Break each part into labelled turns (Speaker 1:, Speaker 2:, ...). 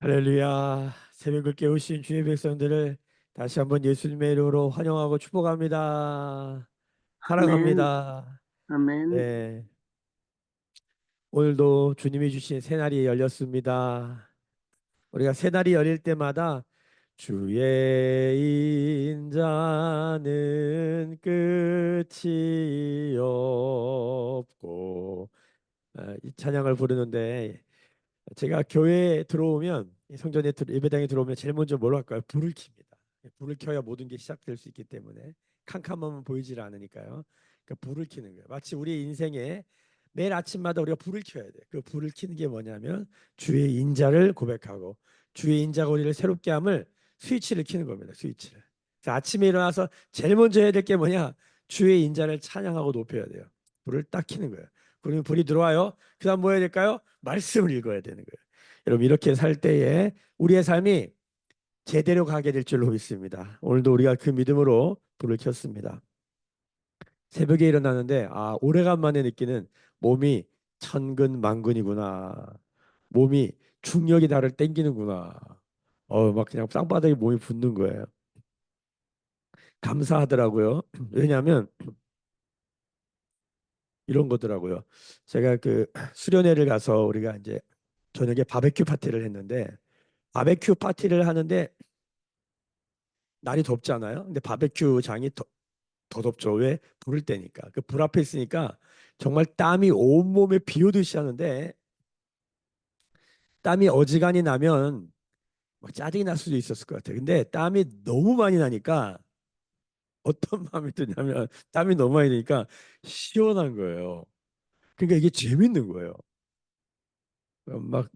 Speaker 1: 할렐루야. 새벽을 깨우신 주의 백성들을 다시 한번 예수님의 이름으로 환영하고 축복합니다.
Speaker 2: 아멘,
Speaker 1: 사랑합니다.
Speaker 2: 아멘,
Speaker 1: 네. 오늘도 주님이 주신 새날이 열렸습니다. 우리가 새날이 열릴 때마다 주의 인자는 끝이 없고 이 찬양을 부르는데 제가 교회에 들어오면 이 성전에 예배당에 들어오면 제일 먼저 뭘 할까요? 불을 켭니다. 불을 켜야 모든 게 시작될 수 있기 때문에 캄캄하면 보이질 않으니까요. 그러니까 불을 켜는 거예요. 마치 우리 인생에 매일 아침마다 우리가 불을 켜야 돼. 그 불을 켜는 게 뭐냐면 주의 인자를 고백하고 주의 인자가 우리를 새롭게 함을 스위치를 켜는 겁니다. 스위치를. 그래서 아침에 일어나서 제일 먼저 해야 될 게 뭐냐? 주의 인자를 찬양하고 높여야 돼요. 불을 딱 켜는 거예요. 그러면 불이 들어와요. 그다음 뭐 해야 될까요? 말씀을 읽어야 되는 거예요. 여러분 이렇게 살 때에 우리의 삶이 제대로 가게 될 줄로 믿습니다. 오늘도 우리가 그 믿음으로 불을 켰습니다. 새벽에 일어나는데 오래간만에 느끼는 몸이 천근만근이구나. 몸이 중력이 나를 땡기는구나. 막 그냥 땅바닥에 몸이 붓는 거예요. 감사하더라고요. 왜냐하면 이런 거더라고요. 제가 그 수련회를 가서 우리가 이제 저녁에 바베큐 파티를 했는데 바베큐 파티를 하는데 날이 덥잖아요. 근데 바베큐장이 더 덥죠. 왜? 불을 때니까. 그 불 앞에 있으니까 정말 땀이 온몸에 비 오듯이 하는데 땀이 어지간히 나면 막 짜증이 날 수도 있었을 것 같아요. 근데 땀이 너무 많이 나니까 어떤 마음이 드냐면 땀이 너무 많이 나니까 시원한 거예요. 그러니까 이게 재밌는 거예요. 막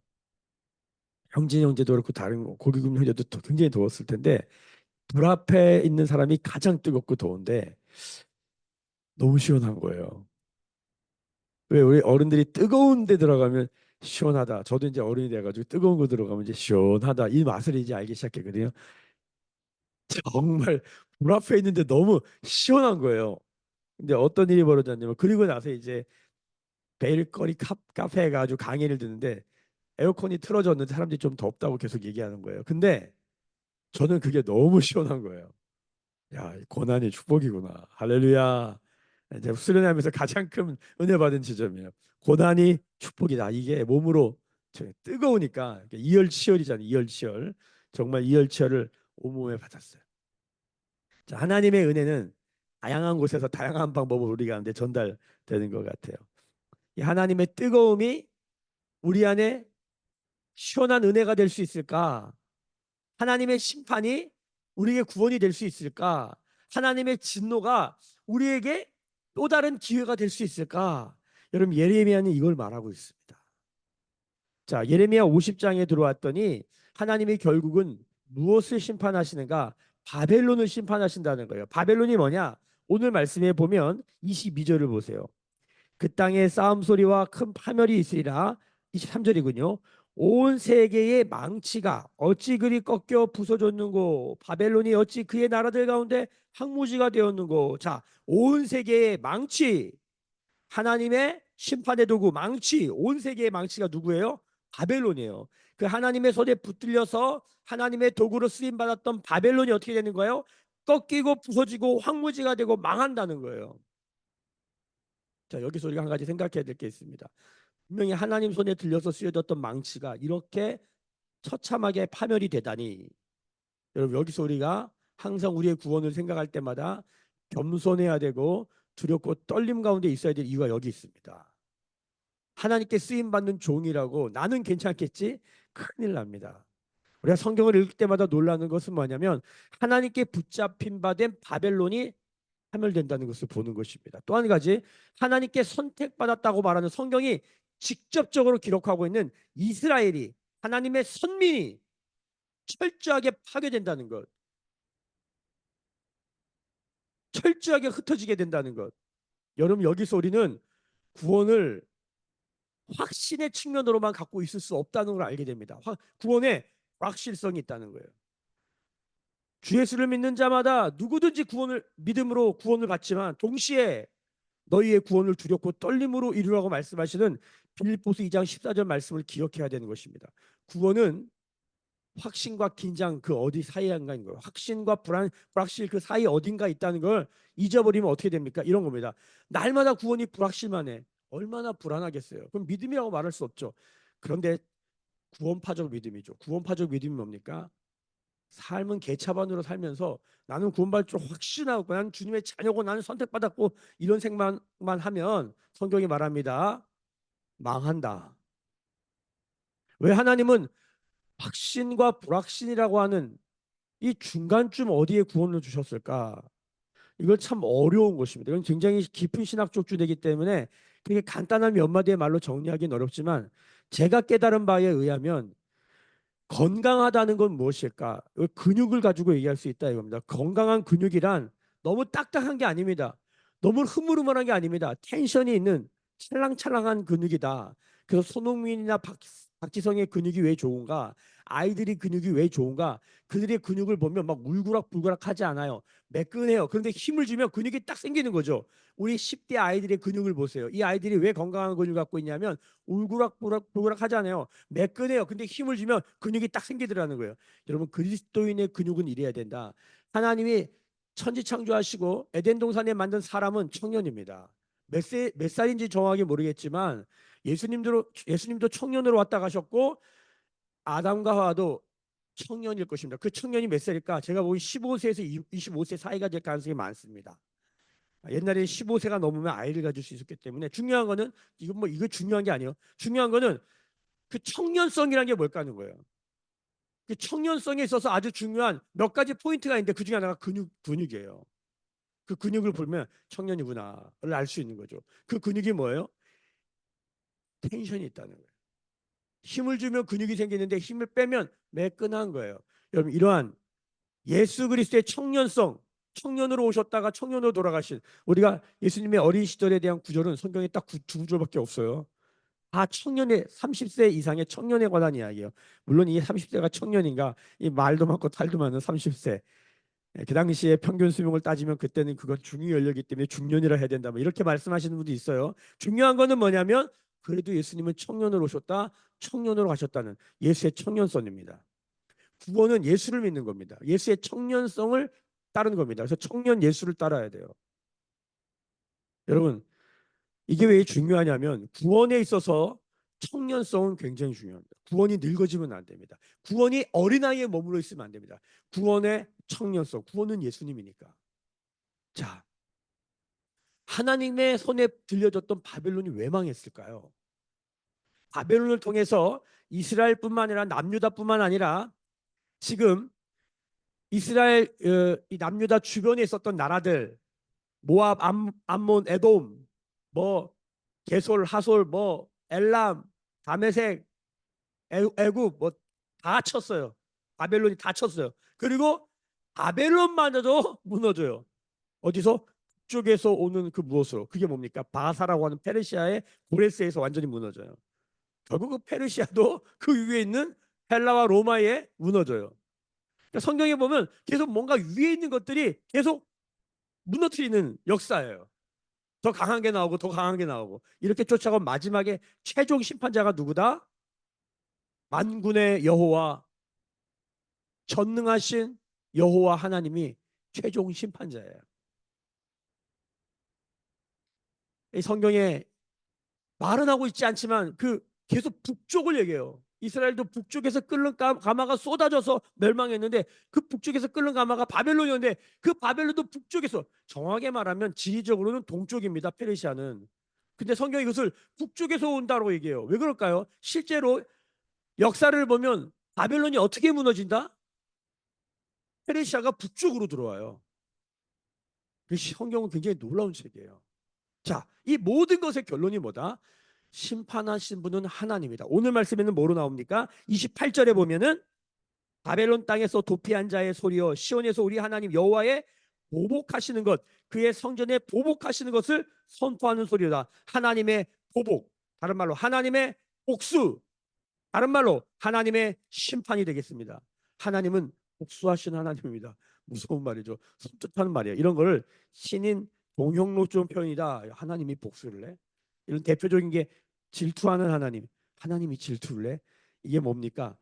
Speaker 1: 형진 형제도 그렇고 다른 고기금 형제도 굉장히 더웠을 텐데 불 앞에 있는 사람이 가장 뜨겁고 더운데 너무 시원한 거예요. 왜 우리 어른들이 뜨거운 데 들어가면 시원하다. 저도 이제 어른이 돼가지고 뜨거운 거 들어가면 이제 시원하다. 이 맛을 이제 알기 시작했거든요. 정말 불 앞에 있는데 너무 시원한 거예요. 근데 어떤 일이 벌어졌냐면 그리고 나서 이제 베일거리 카페에 가지고 강의를 듣는데 에어컨이 틀어졌는데 사람들이 좀 덥다고 계속 얘기하는 거예요. 근데 저는 그게 너무 시원한 거예요. 야, 고난이 축복이구나. 할렐루야. 이제 수련하면서 가장 큰 은혜 받은 지점이에요. 고난이 축복이다. 이게 몸으로 뜨거우니까 이열치열이잖아요. 이열치열. 정말 이열치열을 온몸에 받았어요. 자, 하나님의 은혜는 다양한 곳에서 다양한 방법으로 우리가 한데 전달되는 것 같아요. 이 하나님의 뜨거움이 우리 안에 시원한 은혜가 될 수 있을까? 하나님의 심판이 우리에게 구원이 될 수 있을까? 하나님의 진노가 우리에게 또 다른 기회가 될 수 있을까? 여러분 예레미야는 이걸 말하고 있습니다. 자, 예레미야 50장에 들어왔더니 하나님이 결국은 무엇을 심판하시는가? 바벨론을 심판하신다는 거예요. 바벨론이 뭐냐? 오늘 말씀에 보면 22절을 보세요. 그 땅에 싸움 소리와 큰 파멸이 있으리라. 23절이군요. 온 세계의 망치가 어찌 그리 꺾여 부서졌는고 바벨론이 어찌 그의 나라들 가운데 항무지가 되었는고. 자, 온 세계의 망치, 하나님의 심판의 도구 망치, 온 세계의 망치가 누구예요? 바벨론이에요. 그 하나님의 손에 붙들려서 하나님의 도구로 쓰임 받았던 바벨론이 어떻게 되는 거예요? 꺾이고 부서지고 황무지가 되고 망한다는 거예요. 자, 여기서 우리가 한 가지 생각해야 될 게 있습니다. 분명히 하나님 손에 들려서 쓰여졌던 망치가 이렇게 처참하게 파멸이 되다니. 여러분 여기서 우리가 항상 우리의 구원을 생각할 때마다 겸손해야 되고 두렵고 떨림 가운데 있어야 될 이유가 여기 있습니다. 하나님께 쓰임 받는 종이라고 나는 괜찮겠지? 큰일 납니다. 우리가 성경을 읽을 때마다 놀라는 것은 뭐냐면 하나님께 붙잡힌 바 된 바벨론이 파멸된다는 것을 보는 것입니다. 또 한 가지 하나님께 선택받았다고 말하는 성경이 직접적으로 기록하고 있는 이스라엘이 하나님의 선민이 철저하게 파괴된다는 것, 철저하게 흩어지게 된다는 것. 여러분 여기서 우리는 구원을 확신의 측면으로만 갖고 있을 수 없다는 걸 알게 됩니다. 구원에 확실성이 있다는 거예요. 주 예수를 믿는 자마다 누구든지 구원을 믿음으로 구원을 받지만 동시에 너희의 구원을 두렵고 떨림으로 이루라고 말씀하시는 빌립보서 2장 14절 말씀을 기억해야 되는 것입니다. 구원은 확신과 긴장 그 어디 사이인가인 거예요. 확신과 불확실 그 사이 어딘가 있다는 걸 잊어버리면 어떻게 됩니까? 이런 겁니다. 날마다 구원이 불확실만 해. 얼마나 불안하겠어요. 그럼 믿음이라고 말할 수 없죠. 그런데 구원파적 믿음이죠. 구원파적 믿음이 뭡니까? 삶은 개차반으로 살면서 나는 구원받을 줄 확신하고 나는 주님의 자녀고 나는 선택받았고 이런 생각만 하면 성경이 말합니다. 망한다. 왜 하나님은 확신과 불확신이라고 하는 이 중간쯤 어디에 구원을 주셨을까? 이걸 참 어려운 것입니다. 이건 굉장히 깊은 신학적 주제이기 때문에 그렇게 간단한 몇 마디의 말로 정리하기는 어렵지만 제가 깨달은 바에 의하면 건강하다는 건 무엇일까? 근육을 가지고 얘기할 수 있다 이겁니다. 건강한 근육이란 너무 딱딱한 게 아닙니다. 너무 흐물흐물한 게 아닙니다. 텐션이 있는 찰랑찰랑한 근육이다. 그래서 손흥민이나 박지성의 근육이 왜 좋은가? 아이들이 근육이 왜 좋은가? 그들의 근육을 보면 막 울그락불그락 하지 않아요. 매끈해요. 그런데 힘을 주면 근육이 딱 생기는 거죠. 우리 10대 아이들의 근육을 보세요. 이 아이들이 왜 건강한 근육을 갖고 있냐면 울그락불그락 하지 않아요. 매끈해요. 근데 힘을 주면 근육이 딱 생기더라는 거예요. 여러분 그리스도인의 근육은 이래야 된다. 하나님이 천지 창조하시고 에덴 동산에 만든 사람은 청년입니다. 몇 살인지 정확하게 모르겠지만 예수님도 청년으로 왔다 가셨고 아담과 하와도 청년일 것입니다. 그 청년이 몇 살일까? 제가 보기 15세에서 25세 사이가 될 가능성이 많습니다. 옛날에 15세가 넘으면 아이를 가질 수 있었기 때문에 중요한 거는 이거 중요한 게 아니에요. 중요한 거는 그 청년성이라는 게 뭘까 하는 거예요. 그 청년성에 있어서 아주 중요한 몇 가지 포인트가 있는데 그 중에 하나가 근육이에요. 그 근육을 보면 청년이구나를 알 수 있는 거죠. 그 근육이 뭐예요? 텐션이 있다는 거예요. 힘을 주면 근육이 생기는데 힘을 빼면 매끈한 거예요. 여러분 이러한 예수 그리스도의 청년성, 청년으로 오셨다가 청년으로 돌아가신 우리가 예수님의 어린 시절에 대한 구절은 성경에 딱 두 구절밖에 없어요. 다 청년의 30세 이상의 청년에 관한 이야기예요. 물론 이 30세가 청년인가 이 말도 많고 탈도 많은 30세. 그 당시에 평균 수명을 따지면 그때는 그건 중위 연령이기 때문에 중년이라 해야 된다. 뭐 이렇게 말씀하시는 분도 있어요. 중요한 거는 뭐냐면 그래도 예수님은 청년으로 오셨다, 청년으로 가셨다는 예수의 청년성입니다. 구원은 예수를 믿는 겁니다. 예수의 청년성을 따르는 겁니다. 그래서 청년 예수를 따라야 돼요. 여러분 이게 왜 중요하냐면 구원에 있어서 청년성은 굉장히 중요합니다. 구원이 늙어지면 안 됩니다. 구원이 어린아이에 머물러 있으면 안 됩니다. 구원의 청년성, 구원은 예수님이니까. 자, 하나님의 손에 들려졌던 바벨론이 왜 망했을까요? 바벨론을 통해서 이스라엘뿐만 아니라 남유다뿐만 아니라 지금 이스라엘 이 남유다 주변에 있었던 나라들 모압, 암몬, 에돔, 뭐 게솔, 하솔, 뭐 엘람, 다메섹, 애굽 뭐 다 쳤어요. 바벨론이 다 쳤어요. 그리고 바벨론마저도 무너져요. 어디서? 북쪽에서 오는 그 무엇으로? 그게 뭡니까? 바사라고 하는 페르시아의 고레스에서 완전히 무너져요. 결국 그 페르시아도 그 위에 있는 헬라와 로마에 무너져요. 그러니까 성경에 보면 계속 뭔가 위에 있는 것들이 계속 무너뜨리는 역사예요. 더 강한 게 나오고 더 강한 게 나오고 이렇게 쫓아가 마지막에 최종 심판자가 누구다? 만군의 여호와 전능하신 여호와 하나님이 최종 심판자예요. 이 성경에 말은 하고 있지 않지만 그 계속 북쪽을 얘기해요. 이스라엘도 북쪽에서 끓는 가마가 쏟아져서 멸망했는데 그 북쪽에서 끓는 가마가 바벨론이었는데 그 바벨론도 북쪽에서 정확하게 말하면 지리적으로는 동쪽입니다. 페르시아는. 근데 성경이 이것을 북쪽에서 온다고 얘기해요. 왜 그럴까요? 실제로 역사를 보면 바벨론이 어떻게 무너진다? 페르시아가 북쪽으로 들어와요. 성경은 굉장히 놀라운 책이에요. 자, 이 모든 것의 결론이 뭐다? 심판하신 분은 하나님이다. 오늘 말씀에는 뭐로 나옵니까? 28절에 보면은 바벨론 땅에서 도피한 자의 소리여 시온에서 우리 하나님 여호와의 보복하시는 것, 그의 성전에 보복하시는 것을 선포하는 소리다. 하나님의 보복, 다른 말로 하나님의 복수, 다른 말로 하나님의 심판이 되겠습니다. 하나님은 복수하시는 하나님입니다. 무서운 말이죠. 섬뜩하는 말이에요. 이런 거를 신인 동형로좀 표현이다. 하나님이 복수를 해. 이런 대표적인 게 질투하는 하나님. 하나님이 질투를 해. 이게 뭡니까?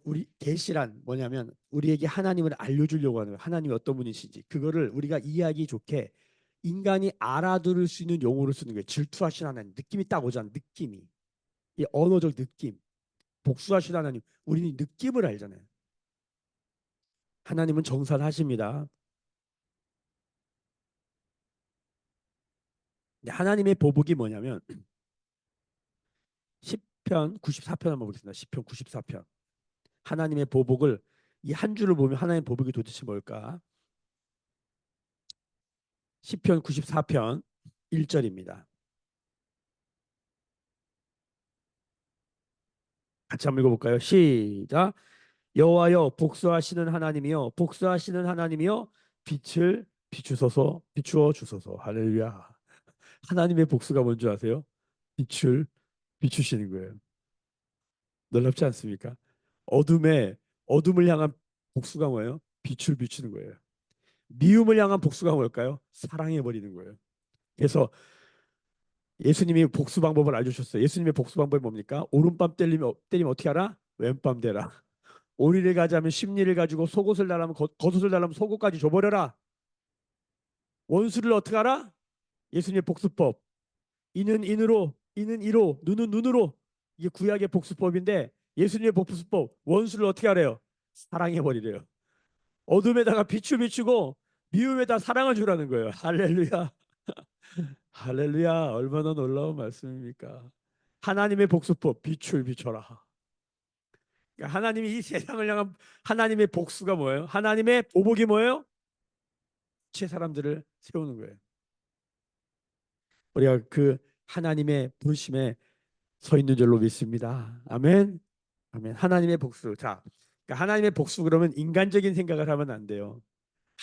Speaker 1: 우리 계시란 뭐냐면 우리에게 하나님을 알려주려고 하는 거예요. 하나님이 어떤 분이신지 그거를 우리가 이해하기 좋게 인간이 알아들을 수 있는 용어로 쓰는 거예요. 질투하신 하나님 느낌이 딱 오잖아. 느낌이 이 언어적 느낌. 복수하신 하나님 우리는 느낌을 알잖아요. 하나님은 정산하십니다. 근데 하나님의 보복이 뭐냐면 시편 94편 한번 보겠습니다. 시편 94편. 하나님의 보복을 이 한 줄을 보면 하나님의 보복이 도대체 뭘까? 시편 94편 1절입니다. 같이 한번 읽어볼까요? 시작. 여호와여 복수하시는 하나님이여 복수하시는 하나님이여 빛을 비추소서 비추어 주소서. 할렐루야. 하나님의 복수가 뭔지 아세요? 빛을 비추시는 거예요. 놀랍지 않습니까? 어둠에 어둠을 향한 복수가 뭐예요? 빛을 비추는 거예요. 미움을 향한 복수가 뭘까요? 사랑해 버리는 거예요. 그래서 예수님이 복수 방법을 알려주셨어요. 예수님의 복수 방법이 뭡니까? 오른밤 때리면 어떻게 하라? 왼밤 대라. 오리를 가자면 십리를 가지고 속옷을 달라면 겉옷을 달라면 속옷까지 줘버려라. 원수를 어떻게 하라? 예수님의 복수법. 이는 인으로, 이는 이로, 눈은 눈으로. 이게 구약의 복수법인데 예수님의 복수법. 원수를 어떻게 하래요? 사랑해 버리래요. 어둠에다가 빛을 비추고 미움에다 사랑을 주라는 거예요. 할렐루야. 할렐루야. 얼마나 놀라운 말씀입니까? 하나님의 복수법. 빛을 비춰라. 그러니까 하나님이 이 세상을 향한 하나님의 복수가 뭐예요? 하나님의 보복이 뭐예요? 제 사람들을 세우는 거예요. 우리가 그 하나님의 부르심에 서 있는 줄로 믿습니다. 아멘. 아멘. 하나님의 복수. 자, 그러니까 하나님의 복수 그러면 인간적인 생각을 하면 안 돼요.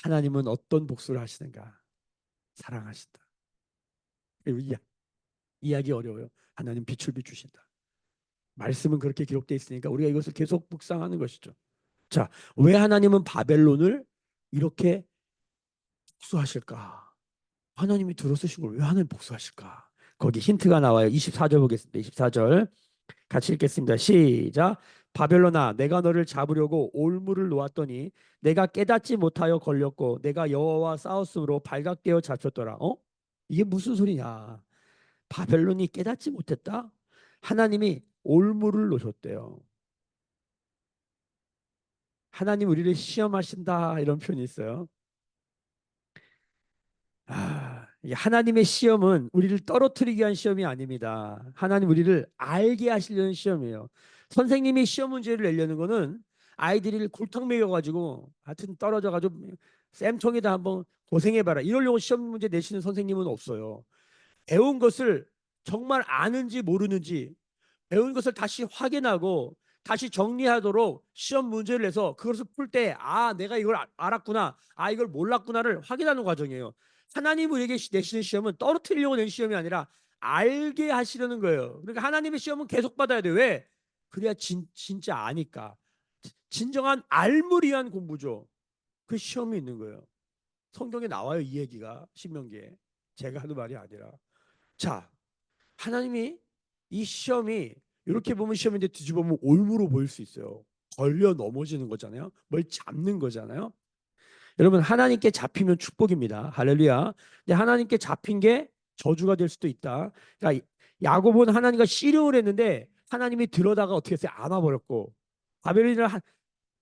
Speaker 1: 하나님은 어떤 복수를 하시는가? 사랑하신다. 이야기 어려워요. 하나님 빛을 비추신다. 말씀은 그렇게 기록되어 있으니까 우리가 이것을 계속 묵상하는 것이죠. 자, 왜 하나님은 바벨론을 이렇게 복수하실까? 하나님이 들어쓰신 걸 왜 하나님 복수하실까? 거기 힌트가 나와요. 24절 보겠습니다. 24절 같이 읽겠습니다. 시작. 바벨론아 내가 너를 잡으려고 올무를 놓았더니 내가 깨닫지 못하여 걸렸고 내가 여호와와 싸웠으므로 발각되어 잡혔더라. 이게 무슨 소리냐? 바벨론이 깨닫지 못했다? 하나님이 올무를 놓으셨대요. 하나님 우리를 시험하신다 이런 표현이 있어요. 이 하나님의 시험은 우리를 떨어뜨리기 위한 시험이 아닙니다. 하나님 우리를 알게 하시려는 시험이에요. 선생님이 시험 문제를 내려는 거는 아이들이 골탕 먹여가지고 하여튼 떨어져가지고 쌤통에다 한번 고생해봐라 이러려고 시험 문제 내시는 선생님은 없어요. 배운 것을 정말 아는지 모르는지 배운 것을 다시 확인하고 다시 정리하도록 시험 문제를 내서 그것을 풀 때 내가 이걸 알았구나 이걸 몰랐구나를 확인하는 과정이에요. 하나님 우리에게 내시는 시험은 떨어뜨리려고 낸 시험이 아니라 알게 하시려는 거예요. 그러니까 하나님의 시험은 계속 받아야 돼요. 왜? 그래야 진짜 아니까. 진정한 알물 위한 공부죠. 그 시험이 있는 거예요. 성경에 나와요. 이 얘기가 신명기에. 제가 하는 말이 아니라. 자, 하나님이 이 시험이 이렇게 보면 시험인데 뒤집어보면 올무로 보일 수 있어요. 걸려 넘어지는 거잖아요. 뭘 잡는 거잖아요. 여러분 하나님께 잡히면 축복입니다. 할렐루야. 근데 하나님께 잡힌 게 저주가 될 수도 있다. 그러니까 야곱은 하나님과 씨름을 했는데 하나님이 들어다가 어떻게 했어요? 안아버렸고 바벨론이나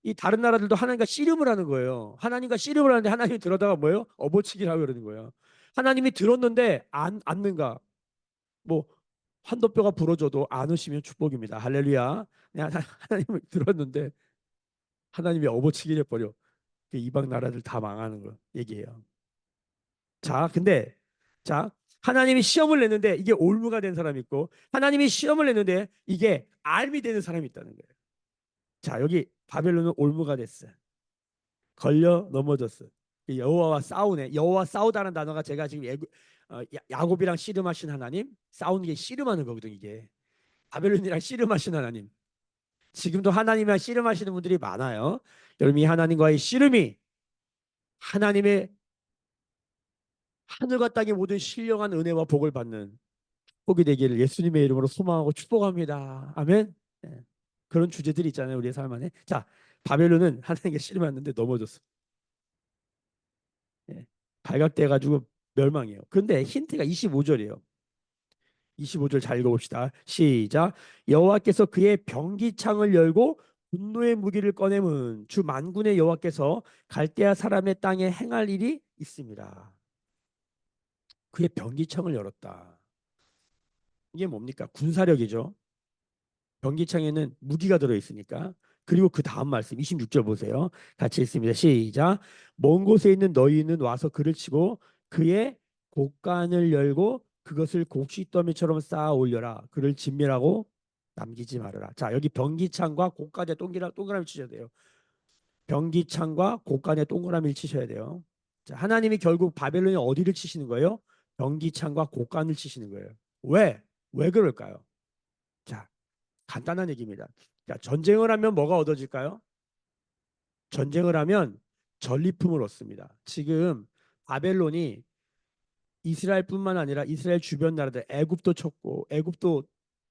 Speaker 1: 이 다른 나라들도 하나님과 씨름을 하는 거예요. 하나님과 씨름을 하는데 하나님이 들어다가 뭐예요? 업어치기를 하고 그러는 거예요. 하나님이 들었는데 안 안는가? 뭐 환도뼈가 부러져도 안으시면 축복입니다. 할렐루야. 하나님을 들었는데 하나님이 업어치기를 해버려. 그 이방 나라들 다 망하는 거 얘기해요. 자, 근데 자 하나님이 시험을 냈는데 이게 올무가 된 사람이 있고 하나님이 시험을 냈는데 이게 알미 되는 사람이 있다는 거예요. 자, 여기 바벨론은 올무가 됐어요. 걸려 넘어졌어. 여호와와 싸우네. 여호와 싸우다는 단어가 제가 지금 야곱이랑 씨름하신 하나님 싸우는 게 씨름하는 거거든 이게. 바벨론이랑 씨름하신 하나님. 지금도 하나님이랑 씨름하시는 분들이 많아요. 여러분 이 하나님과의 씨름이 하나님의 하늘과 땅의 모든 신령한 은혜와 복을 받는 복이 되기를 예수님의 이름으로 소망하고 축복합니다. 아멘. 네. 그런 주제들이 있잖아요. 우리의 삶 안에. 자, 바벨론은 하나님께 씨름했는데 넘어졌어. 예. 발각돼 가지고 멸망해요. 근데 힌트가 25절이에요. 25절 잘 읽어봅시다. 시작. 여호와께서 그의 병기창을 열고 분노의 무기를 꺼내면 주 만군의 여호와께서 갈대아 사람의 땅에 행할 일이 있습니다. 그의 병기창을 열었다. 이게 뭡니까? 군사력이죠. 병기창에는 무기가 들어 있으니까. 그리고 그 다음 말씀 26절 보세요. 같이 읽습니다. 시작. 먼 곳에 있는 너희는 와서 그를 치고 그의 곡간을 열고 그것을 곡식더미처럼 쌓아 올려라. 그를 진멸하고 남기지 말아라. 자, 여기 병기창과 곡간에 동그라미 치셔야 돼요. 병기창과 곡간에 동그라미를 치셔야 돼요. 자, 하나님이 결국 바벨론에 어디를 치시는 거예요? 병기창과 곡간을 치시는 거예요. 왜? 왜 그럴까요? 자, 간단한 얘기입니다. 자, 전쟁을 하면 뭐가 얻어질까요? 전쟁을 하면 전리품을 얻습니다. 지금 바벨론이 이스라엘뿐만 아니라 이스라엘 주변 나라들 애굽도 쳤고 애굽도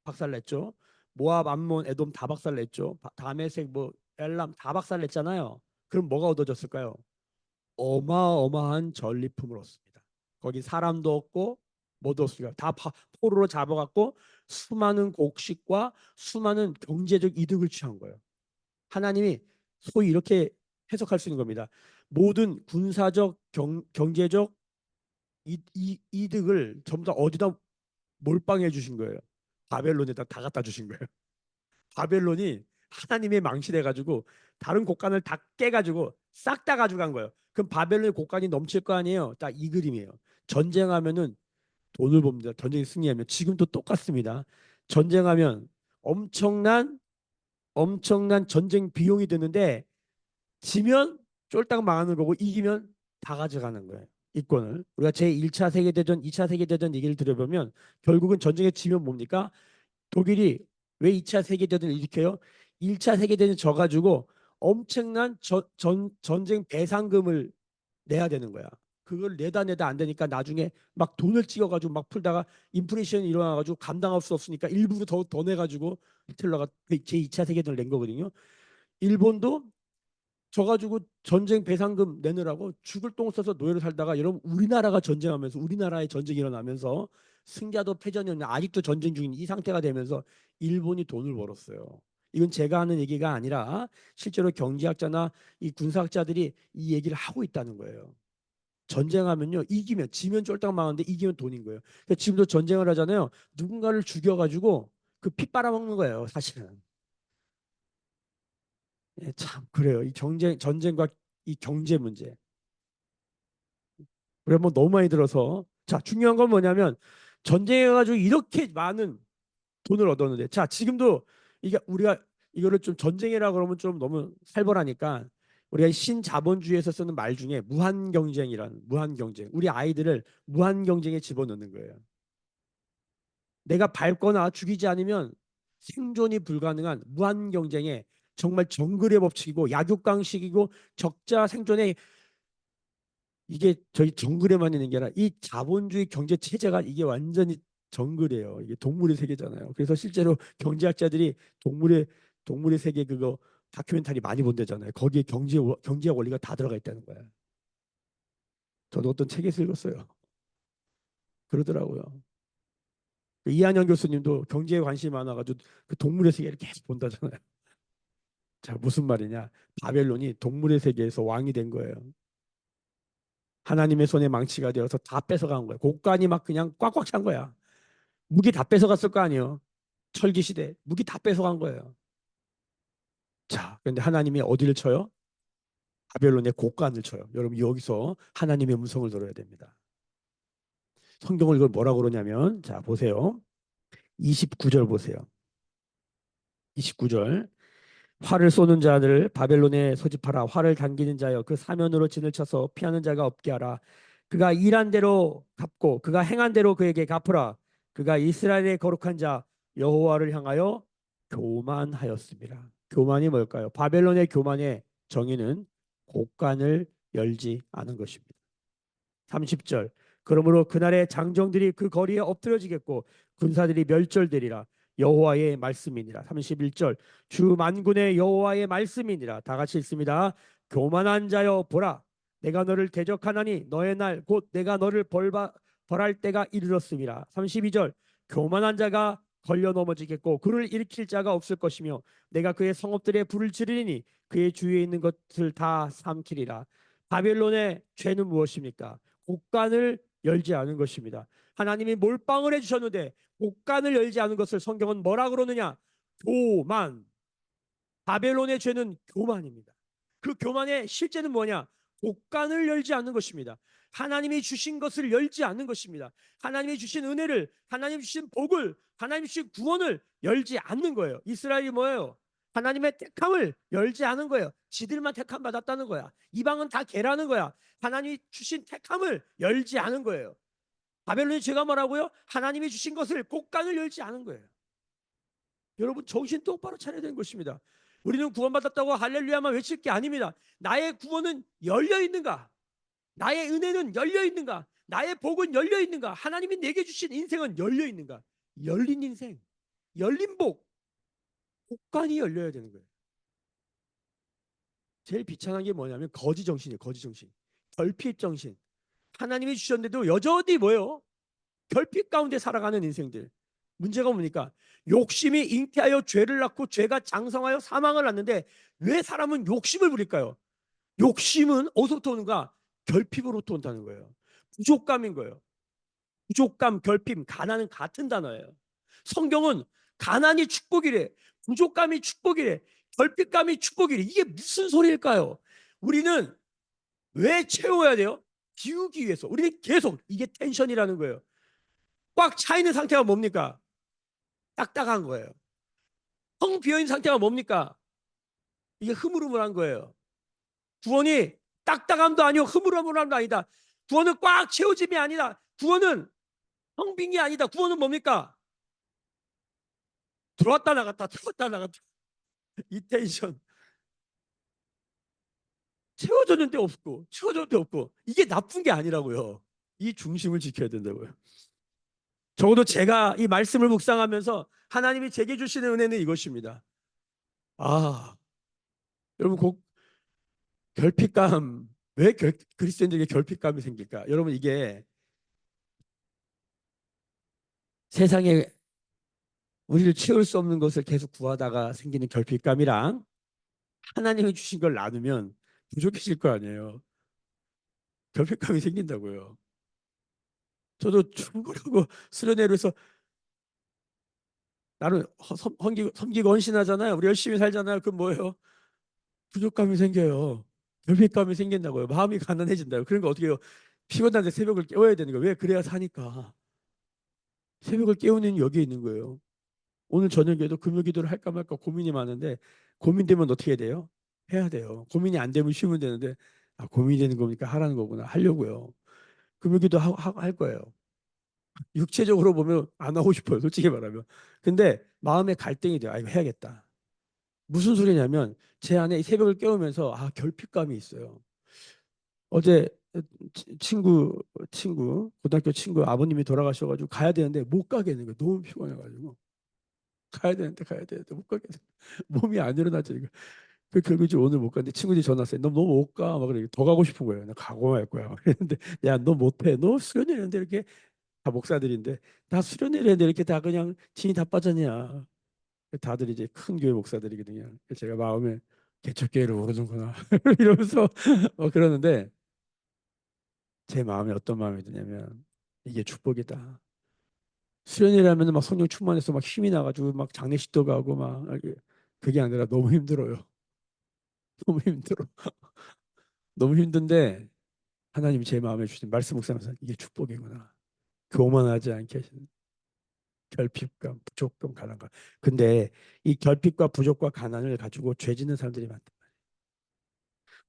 Speaker 1: 박살냈죠. 모압, 암몬, 에돔 다 박살냈죠. 다메섹, 뭐 엘람 다 박살냈잖아요. 그럼 뭐가 얻어졌을까요? 어마어마한 전리품을 얻습니다. 거기 사람도 없고 뭐도 없습니다. 다 포로로 잡아갖고 수많은 곡식과 수많은 경제적 이득을 취한 거예요. 하나님이 소위 이렇게 해석할 수 있는 겁니다. 모든 군사적 경제적 이득을 전부 다 어디다 몰빵해 주신 거예요. 바벨론에다 다 갖다 주신 거예요. 바벨론이 하나님의 망신해 가지고 다른 곡간을 다 깨가지고 싹 다 가져간 거예요. 그럼 바벨론의 곡간이 넘칠 거 아니에요. 딱 이 그림이에요. 전쟁하면은 돈을 봅니다. 전쟁이 승리하면 지금도 똑같습니다. 전쟁하면 엄청난 전쟁 비용이 드는데 지면 쫄딱 망하는 거고 이기면 다 가져가는 거예요. 이권을. 우리가 제1차 세계대전, 2차 세계대전 얘기를 들어보면 결국은 전쟁에 지면 뭡니까? 독일이 왜 2차 세계대전을 일으켜요? 1차 세계대전 져가지고 엄청난 전쟁 배상금을 내야 되는 거야. 그걸 내다 안 되니까 나중에 막 돈을 찍어가지고 막 풀다가 인플레이션이 일어나가지고 감당할 수 없으니까 일부러 더 내가지고 히틀러가 제2차 세계대전을 낸 거거든요. 일본도 져가지고 전쟁 배상금 내느라고 죽을 똥 써서 노예로 살다가 여러분 우리나라가 전쟁하면서 우리나라에 전쟁이 일어나면서 승자도 패전이 없는 아직도 전쟁 중인 이 상태가 되면서 일본이 돈을 벌었어요. 이건 제가 하는 얘기가 아니라 실제로 경제학자나 이 군사학자들이 이 얘기를 하고 있다는 거예요. 전쟁하면요 이기면 지면 쫄딱 망하는데 이기면 돈인 거예요. 그러니까 지금도 전쟁을 하잖아요. 누군가를 죽여가지고 그 피 빨아먹는 거예요. 사실은. 예, 참 그래요. 이 전쟁과 이 경제 문제. 우리 한번 너무 많이 들어서 자 중요한 건 뭐냐면 전쟁해가지고 이렇게 많은 돈을 얻었는데 자 지금도 이게 우리가 이거를 좀 전쟁이라 그러면 좀 너무 살벌하니까 우리가 신자본주의에서 쓰는 말 중에 무한 경쟁이라는 무한 경쟁 우리 아이들을 무한 경쟁에 집어넣는 거예요. 내가 밟거나 죽이지 않으면 생존이 불가능한 무한 경쟁에 정말 정글의 법칙이고 약육강식이고 적자 생존의 이게 저희 정글에만 있는 게 아니라 이 자본주의 경제 체제가 이게 완전히 정글이에요. 이게 동물의 세계잖아요. 그래서 실제로 경제학자들이 동물의 세계 그거 다큐멘터리 많이 본대잖아요. 거기에 경제학 원리가 다 들어가 있다는 거야. 저도 어떤 책에서 읽었어요. 그러더라고요. 이한영 교수님도 경제에 관심이 많아가지고 그 동물의 세계를 계속 본다잖아요. 자 무슨 말이냐? 바벨론이 동물의 세계에서 왕이 된 거예요. 하나님의 손에 망치가 되어서 다 뺏어간 거예요. 곡간이 막 그냥 꽉꽉 찬 거야. 무기 다 뺏어갔을 거 아니에요. 철기 시대 무기 다 뺏어간 거예요. 자, 그런데 하나님이 어디를 쳐요? 바벨론의 곡간을 쳐요. 여러분 여기서 하나님의 음성을 들어야 됩니다. 성경을 이걸 뭐라고 그러냐면 자 보세요. 29절 보세요. 29절 활을 쏘는 자들을 바벨론에 소집하라. 활을 당기는 자여 그 사면으로 진을 쳐서 피하는 자가 없게 하라. 그가 일한 대로 갚고 그가 행한 대로 그에게 갚으라. 그가 이스라엘의 거룩한 자 여호와를 향하여 교만하였습니다. 교만이 뭘까요? 바벨론의 교만의 정의는 곡간을 열지 않은 것입니다. 30절 그러므로 그날의 장정들이 그 거리에 엎드려지겠고 군사들이 멸절되리라. 여호와의 말씀이니라. 31절 주 만군의 여호와의 말씀이니라. 다 같이 읽습니다. 교만한 자여 보라, 내가 너를 대적하나니 너의 날 곧 내가 너를 벌할 때가 이르렀음이라. 32절 교만한 자가 걸려 넘어지겠고 그를 일으킬 자가 없을 것이며 내가 그의 성읍들에 불을 지르리니 그의 주위에 있는 것을 다 삼키리라. 바벨론의 죄는 무엇입니까? 곳간을 열지 않은 것입니다. 하나님이 몰빵을 해주셨는데 곳간을 열지 않은 것을 성경은 뭐라 그러느냐? 교만. 바벨론의 죄는 교만입니다. 그 교만의 실제는 뭐냐? 곳간을 열지 않는 것입니다. 하나님이 주신 것을 열지 않는 것입니다. 하나님이 주신 은혜를, 하나님이 주신 복을, 하나님이 주신 구원을 열지 않는 거예요. 이스라엘이 뭐예요? 하나님의 택함을 열지 않은 거예요. 지들만 택함 받았다는 거야. 이방은 다 개라는 거야. 하나님이 주신 택함을 열지 않은 거예요. 바벨론의 죄가 뭐라고요? 하나님이 주신 것을 곳간을 열지 않은 거예요. 여러분 정신 똑바로 차려야 되는 것입니다. 우리는 구원받았다고 할렐루야만 외칠 게 아닙니다. 나의 구원은 열려 있는가? 나의 은혜는 열려 있는가? 나의 복은 열려 있는가? 하나님이 내게 주신 인생은 열려 있는가? 열린 인생, 열린 복, 곳간이 열려야 되는 거예요. 제일 비참한 게 뭐냐면 거지 정신이에요. 거지 정신, 결핍 정신. 하나님이 주셨는데도 여전히 뭐예요? 결핍 가운데 살아가는 인생들. 문제가 뭡니까? 욕심이 잉태하여 죄를 낳고 죄가 장성하여 사망을 낳는데 왜 사람은 욕심을 부릴까요? 욕심은 어디서부터 오는가? 결핍으로부터 온다는 거예요. 부족감인 거예요. 부족감, 결핍, 가난은 같은 단어예요. 성경은 가난이 축복이래, 부족감이 축복이래, 결핍감이 축복이래. 이게 무슨 소리일까요? 우리는 왜 채워야 돼요? 비우기 위해서. 우리는 계속, 이게 텐션이라는 거예요. 꽉 차 있는 상태가 뭡니까? 딱딱한 거예요. 텅 비어있는 상태가 뭡니까? 이게 흐물흐물한 거예요. 구원이 딱딱함도 아니고 흐물흐물함도 아니다. 구원은 꽉 채워짐이 아니다. 구원은 텅 빈 게 아니다. 구원은 뭡니까? 들어왔다 나갔다 들어왔다 나갔다. 이 텐션. 채워졌는데 없고 채워졌는데 없고. 이게 나쁜 게 아니라고요. 이 중심을 지켜야 된다고요. 적어도 제가 이 말씀을 묵상하면서 하나님이 제게 주시는 은혜는 이것입니다. 아, 여러분 꼭 결핍감. 왜 그리스도인들에게 결핍감이 생길까? 여러분 이게 세상에 우리를 채울 수 없는 것을 계속 구하다가 생기는 결핍감이랑 하나님이 주신 걸 나누면 부족해질 거 아니에요. 결핍감이 생긴다고요. 저도 죽으려고 수련회로 해서 나는 섬기고 헌신하잖아요. 우리 열심히 살잖아요. 그럼 뭐예요? 부족감이 생겨요. 결핍감이 생긴다고요. 마음이 가난해진다고요. 그런 거 어떻게 해요? 피곤한데 새벽을 깨워야 되는 거예요. 왜? 그래야 사니까. 새벽을 깨우는 여기에 있는 거예요. 오늘 저녁에도 금요 기도를 할까 말까 고민이 많은데 고민되면 어떻게 해야 돼요? 해야 돼요. 고민이 안 되면 쉬면 되는데 아, 고민이 되는 겁니까? 하라는 거구나. 하려고요. 금요 기도 할 거예요. 육체적으로 보면 안 하고 싶어요. 솔직히 말하면. 근데 마음에 갈등이 돼요. 아, 이거 해야겠다. 무슨 소리냐면 제 안에 이 새벽을 깨우면서 아, 결핍감이 있어요. 어제 친구 고등학교 친구 아버님이 돌아가셔가지고 가야 되는데 못 가겠는 거예요. 너무 피곤해가지고 가야 되는데 못 가겠는 거예요. 몸이 안 일어나죠. 이거. 그 결국 이제 오늘 못 갔는데 친구들이 전화 왔어요. 너 너무 못 가. 막 그래. 더 가고 싶은 거예요. 나 가고 말 거야. 그랬는데 야, 너 못해. 너 수련회는데 이렇게 다 목사들인데 다 수련회를 이렇게 다 그냥 진이 다 빠졌냐. 다들 이제 큰 교회 목사들이거든요. 제가 마음에 개척교회를 모르는구나 이러면서 그러는데 제 마음에 어떤 마음이 드냐면 이게 축복이다. 수련회라면 막 성령 충만해서 막 힘이 나가지고 막 장례식도 가고 막 그게 아니라 너무 힘들어요. 너무 힘들어. 너무 힘든데 하나님이 제 마음에 주신 말씀 묵상하면서 이게 축복이구나. 교만하지 않게 하시는 결핍감, 부족감, 가난감. 근데 이 결핍과 부족과 가난을 가지고 죄 짓는 사람들이 많다.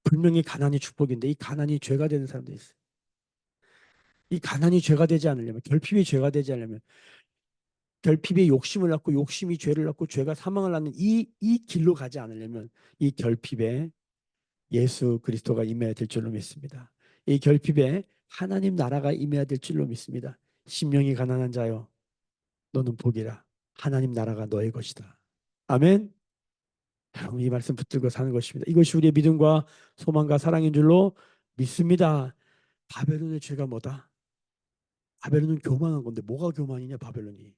Speaker 1: 분명히 가난이 축복인데 이 가난이 죄가 되는 사람들이 있어요. 이 가난이 죄가 되지 않으려면, 결핍이 죄가 되지 않으려면, 결핍이 욕심을 낳고 욕심이 죄를 낳고 죄가 사망을 낳는 이 길로 가지 않으려면 이 결핍에 예수 그리스도가 임해야 될 줄로 믿습니다. 이 결핍에 하나님 나라가 임해야 될 줄로 믿습니다. 심령이 가난한 자여 너는 복이라. 하나님 나라가 너의 것이다. 아멘. 여러분 이 말씀 붙들고 사는 것입니다. 이것이 우리의 믿음과 소망과 사랑인 줄로 믿습니다. 바벨론의 죄가 뭐다? 바벨론은 교만한 건데 뭐가 교만이냐 바벨론이.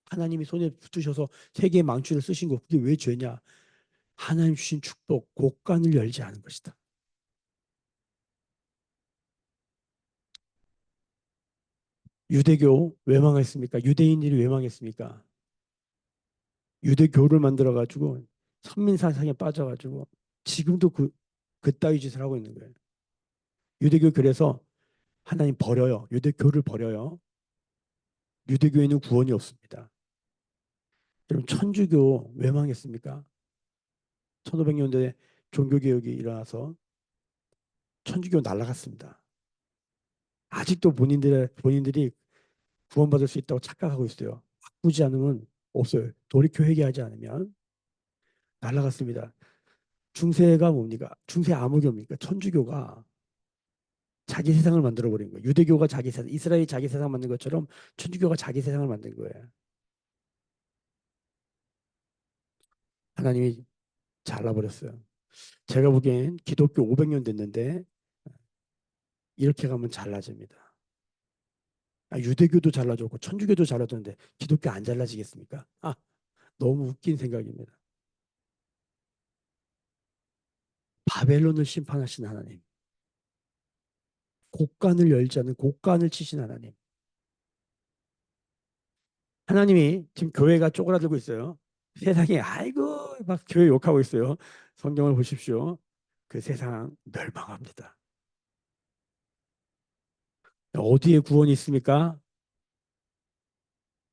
Speaker 1: 하나님이 손에 붙으셔서 세계의 망치를 쓰신 거 그게 왜 죄냐? 하나님 주신 축복 곳간을 열지 않은 것이다. 유대교 왜 망했습니까? 유대인들이 왜 망했습니까? 유대교를 만들어 가지고 선민사상에 빠져 가지고 지금도 그따위 짓을 하고 있는 거예요. 유대교 그래서 하나님 버려요. 유대교를 버려요. 유대교에는 구원이 없습니다. 여러분 천주교 왜 망했습니까? 1500년대에 종교개혁이 일어나서 천주교 날아갔습니다. 아직도 본인들이 구원받을 수 있다고 착각하고 있어요. 바꾸지 않으면 없어요. 돌이켜 회개하지 않으면 날아갔습니다. 중세가 뭡니까? 중세 암흑교입니까? 천주교가 자기 세상을 만들어 버린 거예요. 유대교가 자기 세상, 이스라엘이 자기 세상 만든 것처럼 천주교가 자기 세상을 만든 거예요. 하나님이 잘라버렸어요. 제가 보기엔 기독교 500년 됐는데 이렇게 가면 잘라집니다. 유대교도 잘라졌고 천주교도 잘라졌는데 기독교 안 잘라지겠습니까? 너무 웃긴 생각입니다. 바벨론을 심판하신 하나님, 곡간을 열지 않는 곡간을 치신 하나님. 하나님이 지금 교회가 쪼그라들고 있어요. 세상에 아이고 막 교회 욕하고 있어요. 성경을 보십시오. 그 세상 멸망합니다. 어디에 구원이 있습니까?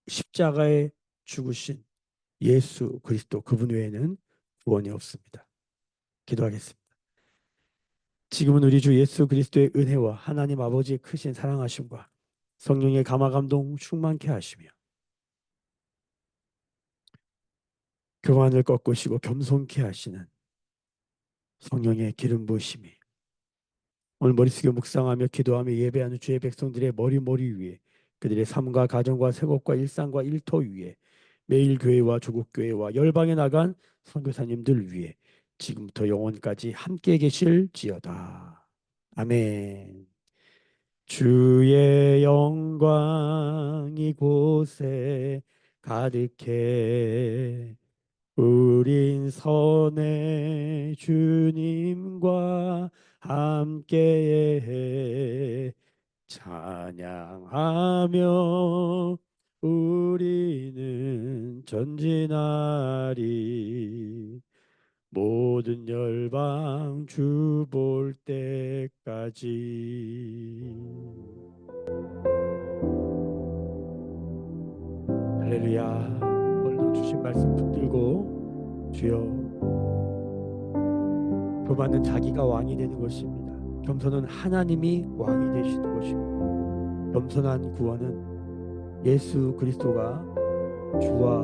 Speaker 1: 십자가에 죽으신 예수 그리스도 그분 외에는 구원이 없습니다. 기도하겠습니다. 지금은 우리 주 예수 그리스도의 은혜와 하나님 아버지의 크신 사랑하심과 성령의 감화 감동 충만케 하시며 교만을 꺾으시고 겸손케 하시는 성령의 기름 부으심이 오늘 머리 숙여 묵상하며 기도하며 예배하는 주의 백성들의 머리 위에 그들의 삶과 가정과 생업과 일상과 일터 위에 매일 교회와 조국 교회와 열방에 나간 선교사님들 위에 지금부터 영원까지 함께 계실지어다. 아멘. 주의 영광 이곳에 가득해 우린 선의 주님과 함께 찬양하며 우리는 전진하리 모든 열방 주 볼 때까지. 할렐루야. 오늘도 주신 말씀 붙들고 주여 교만은 자기가 왕이 되는 것입니다. 겸손은 하나님이 왕이 되시는 것입니다. 겸손한 구원은 예수 그리스도가 주와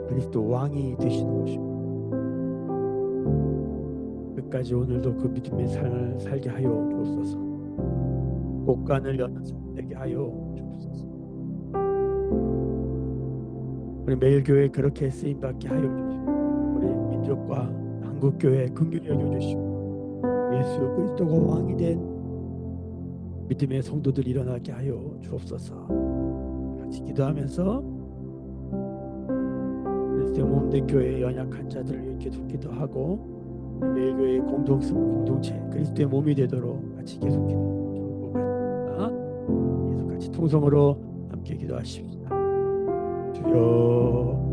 Speaker 1: 그리스도 왕이 되시는 것입니다. 끝까지 오늘도 그 믿음의 삶을 살게 하여 주옵소서. 곳간을 여는 삶 되게 하여 주옵소서. 우리 매일 교회 그렇게 쓰임 받게 하여 주시고 우리 민족과 한국 교회 긍휼히 여겨 주시고 예수 그리스도가 왕이 된 믿음의 성도들 일어나게 하여 주옵소서. 같이 기도하면서 그리스도의 몸된 교회의 연약한 자들을 위해 계속 기도하고 매일 교회의 공동체 그리스도의 몸이 되도록 같이 계속 기도하겠습니다. 계속 같이 통성으로 함께 기도하십시다. 주여